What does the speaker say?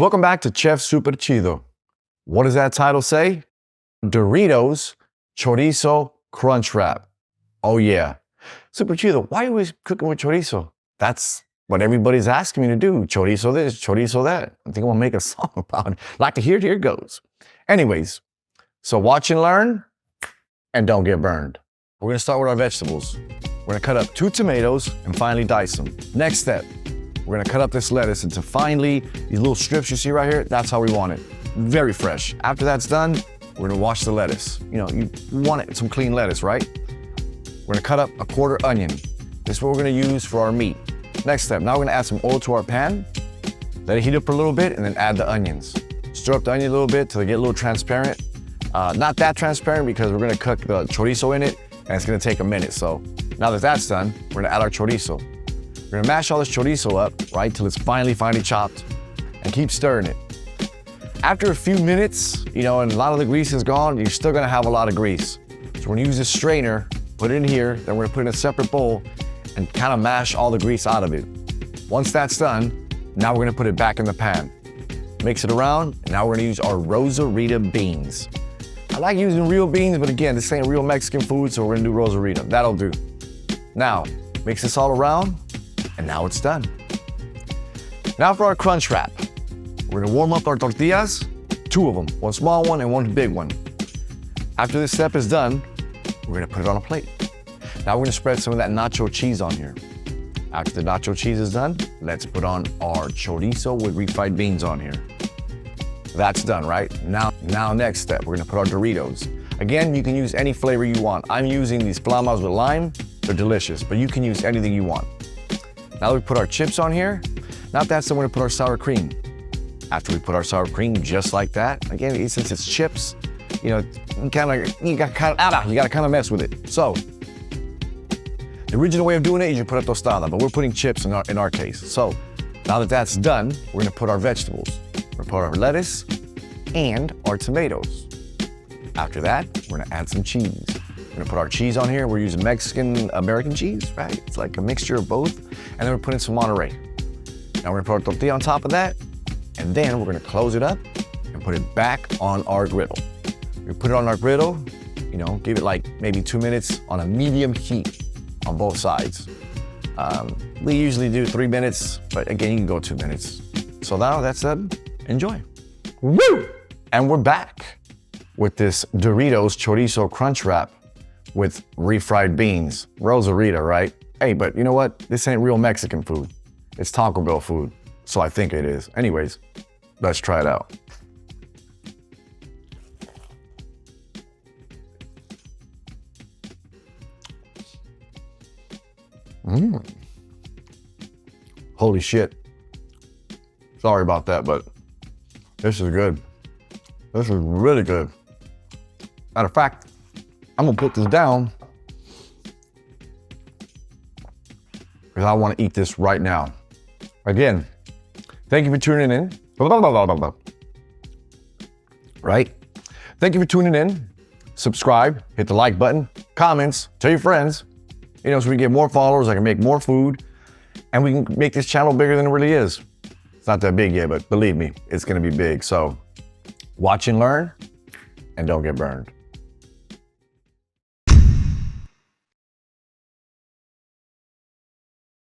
Welcome back to Chef Super Chido. What does that title say? Doritos Chorizo Crunch Wrap. Oh yeah. Super Chido, why are you always cooking with chorizo? That's what everybody's asking me to do. Chorizo this, chorizo that. I think I'm gonna make a song about it. Like to hear it, here it goes. Anyways, so watch and learn, and don't get burned. We're gonna start with our vegetables. We're gonna cut up 2 tomatoes and finely dice them. Next step, we're gonna cut up this lettuce into finely, these little strips you see right here, that's how we want it. Very fresh. After that's done, we're gonna wash the lettuce. You know, you want it, some clean lettuce, right? We're gonna cut up a 1/4 onion. This is what we're gonna use for our meat. Next step, now we're gonna add some oil to our pan, let it heat up for a little bit, and then add the onions. Stir up the onion a little bit till they get a little transparent. Not that transparent because we're gonna cook the chorizo in it, and it's gonna take a minute. So now that that's done, we're gonna add our chorizo. We're gonna mash all this chorizo up, right, till it's finely chopped, and keep stirring it. After a few minutes, you know, and a lot of the grease is gone, you're still gonna have a lot of grease. So we're gonna use this strainer, put it in here, then we're gonna put it in a separate bowl and kind of mash all the grease out of it. Once that's done, now we're gonna put it back in the pan. Mix it around, and now we're gonna use our Rosarita beans. I like using real beans, but again, this ain't real Mexican food, so we're gonna do Rosarita. That'll do. Now, mix this all around, and now it's done. Now for our crunch wrap. We're gonna warm up our tortillas, 2 of them, 1 small one and 1 big one. After this step is done, we're gonna put it on a plate. Now we're gonna spread some of that nacho cheese on here. After the nacho cheese is done, let's put on our chorizo with refried beans on here. That's done, right? Now next step, we're gonna put our Doritos. Again, you can use any flavor you want. I'm using these flamas with lime. They're delicious, but you can use anything you want. Now that we put our chips on here, now that's when we're gonna put our sour cream. After we put our sour cream just like that, again, since it's chips, you know, you gotta kind of mess with it. So, the original way of doing it is you put a tostada, but we're putting chips in our case. So, now that that's done, we're gonna put our vegetables. We're gonna put our lettuce and our tomatoes. After that, we're gonna add some cheese. We're gonna put our cheese on here. We're using Mexican American cheese, right? It's like a mixture of both. And then we're putting some Monterey. Now we're gonna put our tortilla on top of that, and then we're gonna close it up and put it back on our griddle. We put it on our griddle, you know, give it like maybe 2 minutes on a medium heat on both sides. We usually do 3 minutes, but again, you can go 2 minutes. So now that's enjoy. Woo! And we're back with this Doritos Chorizo Crunch Wrap with refried beans. Rosarita, right? Hey, but you know what? This ain't real Mexican food. It's Taco Bell food, so I think it is. Anyways, let's try it out. Holy shit. Sorry about that, but this is good. This is really good. Matter of fact, I'm gonna put this down because I wanna eat this right now. Again, thank you for tuning in. Right? Thank you for tuning in. Subscribe, hit the like button, comments, tell your friends. You know, so we can get more followers, I can make more food, and we can make this channel bigger than it really is. It's not that big yet, but believe me, it's gonna be big. So watch and learn, and don't get burned.